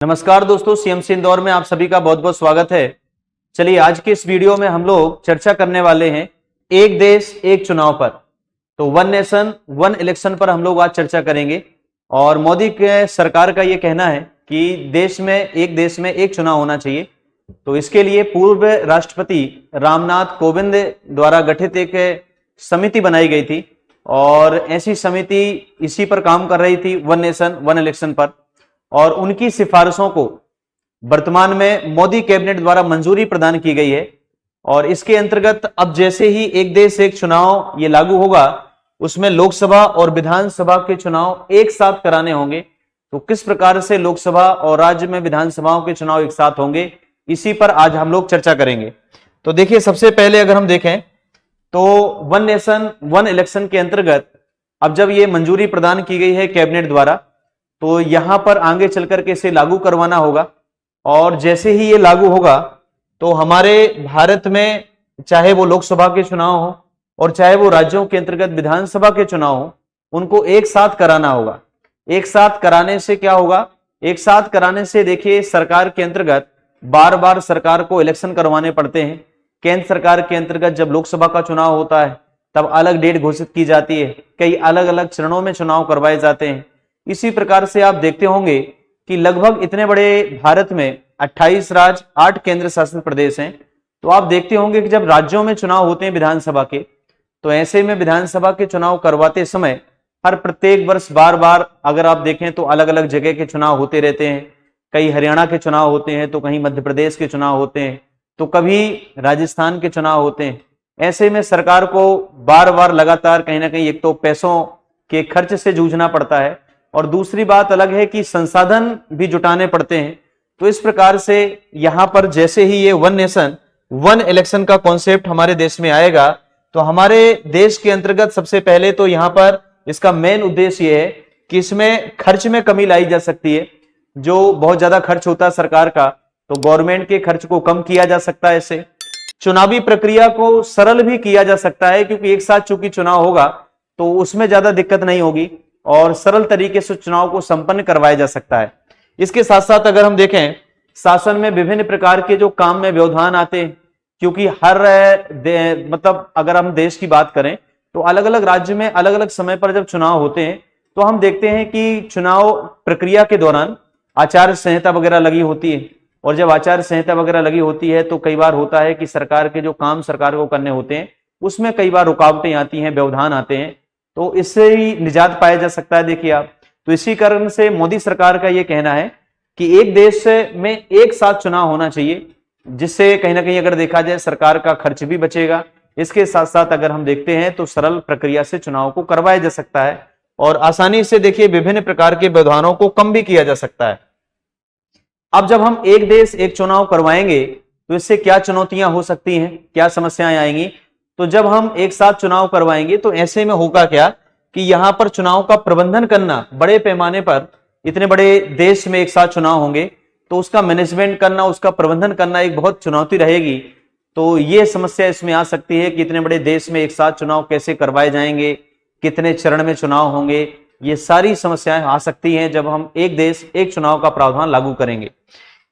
नमस्कार दोस्तों, सीएमसी इंदौर में आप सभी का बहुत बहुत स्वागत है। चलिए आज के इस वीडियो में हम लोग चर्चा करने वाले हैं एक देश एक चुनाव पर। तो वन नेशन वन इलेक्शन पर हम लोग आज चर्चा करेंगे। और मोदी के सरकार का ये कहना है कि देश में एक चुनाव होना चाहिए। तो इसके लिए पूर्व राष्ट्रपति रामनाथ कोविंद द्वारा गठित एक समिति बनाई गई थी और ऐसी समिति इसी पर काम कर रही थी, वन नेशन वन इलेक्शन पर। और उनकी सिफारिशों को वर्तमान में मोदी कैबिनेट द्वारा मंजूरी प्रदान की गई है। और इसके अंतर्गत अब जैसे ही एक देश एक चुनाव ये लागू होगा, उसमें लोकसभा और विधानसभा के चुनाव एक साथ कराने होंगे। तो किस प्रकार से लोकसभा और राज्य में विधानसभाओं के चुनाव एक साथ होंगे, इसी पर आज हम लोग चर्चा करेंगे। तो देखिए, सबसे पहले अगर हम देखें तो वन नेशन वन इलेक्शन के अंतर्गत अब जब ये मंजूरी प्रदान की गई है कैबिनेट द्वारा, तो यहां पर आगे चलकर के इसे लागू करवाना होगा। और जैसे ही ये लागू होगा तो हमारे भारत में चाहे वो लोकसभा के चुनाव हो और चाहे वो राज्यों के अंतर्गत विधानसभा के चुनाव हो, उनको एक साथ कराना होगा। एक साथ कराने से क्या होगा? एक साथ कराने से देखिए, सरकार के अंतर्गत बार बार सरकार को इलेक्शन करवाने पड़ते हैं। केंद्र सरकार के अंतर्गत जब लोकसभा का चुनाव होता है तब अलग डेट घोषित की जाती है, कई अलग अलग चरणों में चुनाव करवाए जाते हैं। इसी प्रकार से आप देखते होंगे कि लगभग इतने बड़े भारत में 28 राज्य 8 केंद्र शासित प्रदेश हैं। तो आप देखते होंगे कि जब राज्यों में चुनाव होते हैं विधानसभा के, तो ऐसे में विधानसभा के चुनाव करवाते समय हर प्रत्येक वर्ष बार बार अगर आप देखें तो अलग अलग जगह के चुनाव होते रहते हैं। कहीं हरियाणा के चुनाव होते हैं, तो कहीं मध्य प्रदेश के चुनाव होते हैं, तो कभी राजस्थान के चुनाव होते हैं। ऐसे में सरकार को बार बार लगातार कहीं ना कहीं एक तो पैसों के खर्च से जूझना पड़ता है और दूसरी बात अलग है कि संसाधन भी जुटाने पड़ते हैं। तो इस प्रकार से यहां पर जैसे ही ये वन नेशन वन इलेक्शन का कॉन्सेप्ट हमारे देश में आएगा, तो हमारे देश के अंतर्गत सबसे पहले तो यहां पर इसका मेन उद्देश्य ये है कि इसमें खर्च में कमी लाई जा सकती है। जो बहुत ज्यादा खर्च होता है सरकार का, तो गवर्नमेंट के खर्च को कम किया जा सकता है। इससे चुनावी प्रक्रिया को सरल भी किया जा सकता है, क्योंकि एक साथ चूंकि चुनाव होगा तो उसमें ज्यादा दिक्कत नहीं होगी और सरल तरीके से चुनाव को संपन्न करवाया जा सकता है। इसके साथ साथ अगर हम देखें, शासन में विभिन्न प्रकार के जो काम में व्यवधान आते हैं, क्योंकि मतलब अगर हम देश की बात करें तो अलग अलग राज्य में अलग अलग समय पर जब चुनाव होते हैं, तो हम देखते हैं कि चुनाव प्रक्रिया के दौरान आचार संहिता वगैरह लगी होती है। और जब आचार संहिता वगैरह लगी होती है तो कई बार होता है कि सरकार के जो काम सरकार को करने होते हैं उसमें कई बार रुकावटें आती हैं, व्यवधान आते हैं। तो इससे ही निजात पाया जा सकता है। देखिए आप, तो इसी कारण से मोदी सरकार का यह कहना है कि एक देश में एक साथ चुनाव होना चाहिए, जिससे कहीं ना कहीं अगर देखा जाए सरकार का खर्च भी बचेगा। इसके साथ साथ अगर हम देखते हैं तो सरल प्रक्रिया से चुनाव को करवाया जा सकता है और आसानी से देखिए विभिन्न प्रकार के व्यवधानों को कम भी किया जा सकता है। अब जब हम एक देश एक चुनाव करवाएंगे तो इससे क्या चुनौतियां हो सकती हैं, क्या समस्याएं आएंगी? तो जब हम एक साथ चुनाव करवाएंगे तो ऐसे में होगा क्या कि यहां पर चुनाव का प्रबंधन करना बड़े पैमाने पर, इतने बड़े देश में एक साथ चुनाव होंगे तो उसका मैनेजमेंट करना, उसका प्रबंधन करना एक बहुत चुनौती रहेगी। तो ये समस्या इसमें आ सकती है कि इतने बड़े देश में एक साथ चुनाव कैसे करवाए जाएंगे, कितने चरण में चुनाव होंगे, ये सारी समस्याएं आ सकती हैं जब हम एक देश एक चुनाव का प्रावधान लागू करेंगे।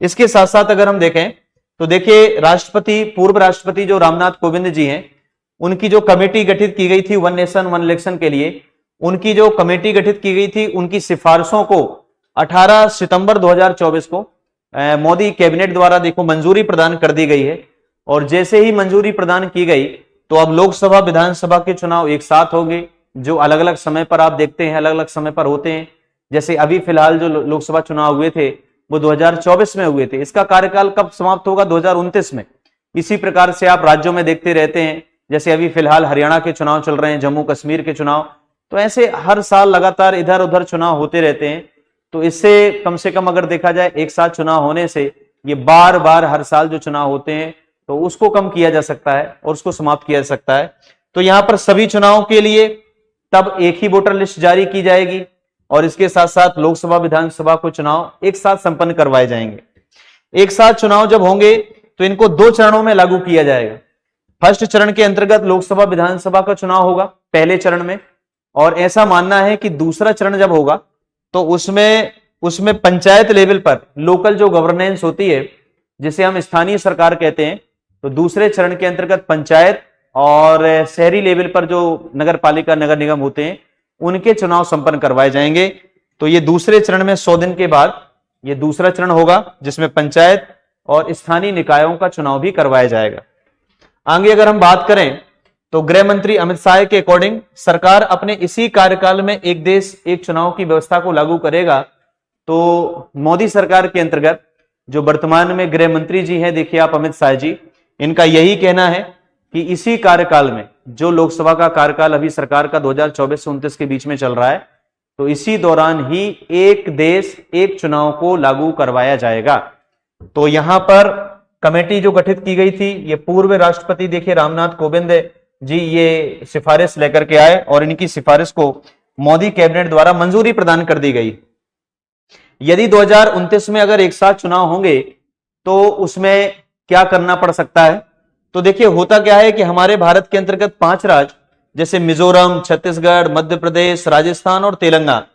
इसके साथ साथ अगर हम देखें तो देखिए, पूर्व राष्ट्रपति जो रामनाथ कोविंद जी हैं, उनकी जो कमेटी गठित की गई थी वन नेशन वन इलेक्शन के लिए, उनकी जो कमेटी गठित की गई थी, उनकी सिफारिशों को 18 सितंबर 2024 को मोदी कैबिनेट द्वारा देखो मंजूरी प्रदान कर दी गई है। और जैसे ही मंजूरी प्रदान की गई तो अब लोकसभा विधानसभा के चुनाव एक साथ होंगे, जो अलग अलग समय पर आप देखते हैं अलग अलग समय पर होते हैं। जैसे अभी फिलहाल जो लोकसभा चुनाव हुए थे वो 2024 में हुए थे, इसका कार्यकाल कब समाप्त होगा? 2029 में। इसी प्रकार से आप राज्यों में देखते रहते हैं, जैसे अभी फिलहाल हरियाणा के चुनाव चल रहे हैं, जम्मू कश्मीर के चुनाव, तो ऐसे हर साल लगातार इधर उधर चुनाव होते रहते हैं। तो इससे कम से कम अगर देखा जाए एक साथ चुनाव होने से ये बार बार हर साल जो चुनाव होते हैं तो उसको कम किया जा सकता है और उसको समाप्त किया जा सकता है। तो यहां पर सभी चुनावों के लिए तब एक ही वोटर लिस्ट जारी की जाएगी और इसके साथ साथ लोकसभा विधानसभा को चुनाव एक साथ संपन्न करवाए जाएंगे। एक साथ चुनाव जब होंगे तो इनको 2 चरणों में लागू किया जाएगा। फर्स्ट चरण के अंतर्गत लोकसभा विधानसभा का चुनाव होगा पहले चरण में, और ऐसा मानना है कि दूसरा चरण जब होगा तो उसमें उसमें पंचायत लेवल पर लोकल जो गवर्नेंस होती है, जिसे हम स्थानीय सरकार कहते हैं, तो दूसरे चरण के अंतर्गत पंचायत और शहरी लेवल पर जो नगर पालिका नगर निगम होते हैं उनके चुनाव संपन्न करवाए जाएंगे। तो ये दूसरे चरण में 100 दिन के बाद ये दूसरा चरण होगा जिसमें पंचायत और स्थानीय निकायों का चुनाव भी करवाया जाएगा। आगे अगर हम बात करें तो गृह मंत्री अमित शाह के अकॉर्डिंग सरकार अपने इसी कार्यकाल में एक देश एक चुनाव की व्यवस्था को लागू करेगा। तो मोदी सरकार के अंतर्गत जो वर्तमान में गृह मंत्री जी हैं, देखिए आप अमित शाह जी, इनका यही कहना है कि इसी कार्यकाल में जो लोकसभा का कार्यकाल अभी सरकार का 2024 से 29 के बीच में चल रहा है, तो इसी दौरान ही एक देश एक चुनाव को लागू करवाया जाएगा। तो यहां पर कमेटी जो गठित की गई थी, ये पूर्व राष्ट्रपति देखिए रामनाथ कोविंद जी ये सिफारिश लेकर के आए और इनकी सिफारिश को मोदी कैबिनेट द्वारा मंजूरी प्रदान कर दी गई। यदि 2029 में अगर एक साथ चुनाव होंगे तो उसमें क्या करना पड़ सकता है? तो देखिए होता क्या है कि हमारे भारत के अंतर्गत 5 राज्य जैसे मिजोरम, छत्तीसगढ़, मध्य प्रदेश, राजस्थान और तेलंगाना,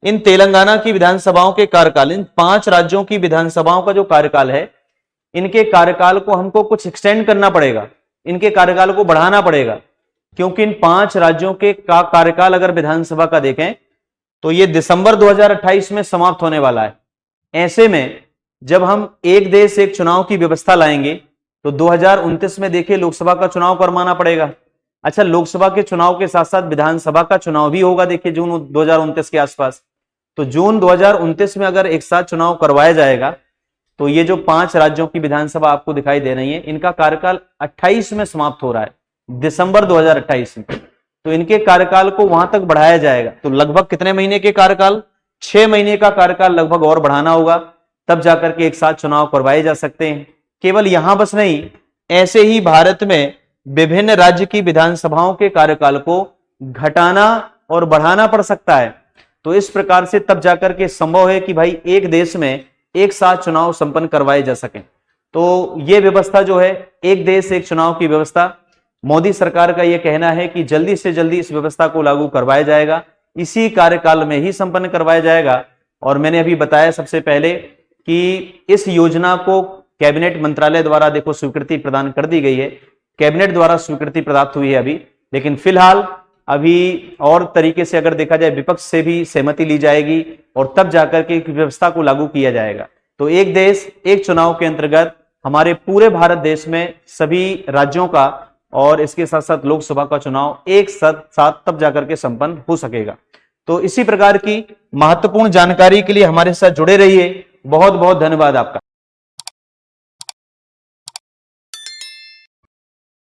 इन तेलंगाना की विधानसभाओं के कार्यकाल, इन 5 राज्यों की विधानसभाओं का जो कार्यकाल है, इनके कार्यकाल को हमको कुछ एक्सटेंड करना पड़ेगा, इनके कार्यकाल को बढ़ाना पड़ेगा, क्योंकि इन 5 राज्यों के कार्यकाल अगर विधानसभा का देखें तो ये दिसंबर 2028 में समाप्त होने वाला है। ऐसे में जब हम एक देश एक चुनाव की व्यवस्था लाएंगे तो 2029 में देखिए लोकसभा का चुनाव करवाना पड़ेगा। अच्छा, लोकसभा के चुनाव के साथ साथ विधानसभा का चुनाव भी होगा, देखिए जून 2029 के आसपास। तो जून 2029 में अगर एक साथ चुनाव करवाया जाएगा तो ये जो 5 राज्यों की विधानसभा आपको दिखाई दे रही है, इनका कार्यकाल 28 में समाप्त हो रहा है, दिसंबर 2028 में। तो इनके कार्यकाल को वहां तक बढ़ाया जाएगा। तो लगभग कितने महीने के कार्यकाल? 6 महीने का कार्यकाल लगभग और बढ़ाना होगा, तब जाकर के एक साथ चुनाव करवाए जा सकते हैं। केवल यहां बस नहीं, ऐसे ही भारत में विभिन्न राज्य की विधानसभाओं के कार्यकाल को घटाना और बढ़ाना पड़ सकता है। तो इस प्रकार से तब जाकर के संभव है कि भाई एक देश में एक साथ चुनाव संपन्न करवाए जा सके। तो यह व्यवस्था जो है, एक देश एक चुनाव की व्यवस्था, मोदी सरकार का यह कहना है कि जल्दी से जल्दी इस व्यवस्था को लागू करवाया जाएगा, इसी कार्यकाल में ही संपन्न करवाया जाएगा। और मैंने अभी बताया सबसे पहले कि इस योजना को कैबिनेट मंत्रालय द्वारा देखो स्वीकृति प्रदान कर दी गई है, कैबिनेट द्वारा स्वीकृति प्राप्त हुई है अभी, लेकिन फिलहाल अभी और तरीके से अगर देखा जाए विपक्ष से भी सहमति ली जाएगी और तब जाकर के व्यवस्था को लागू किया जाएगा। तो एक देश एक चुनाव के अंतर्गत हमारे पूरे भारत देश में सभी राज्यों का और इसके साथ साथ लोकसभा का चुनाव एक साथ तब जाकर के संपन्न हो सकेगा। तो इसी प्रकार की महत्वपूर्ण जानकारी के लिए हमारे साथ जुड़े रहिए। बहुत बहुत धन्यवाद आपका।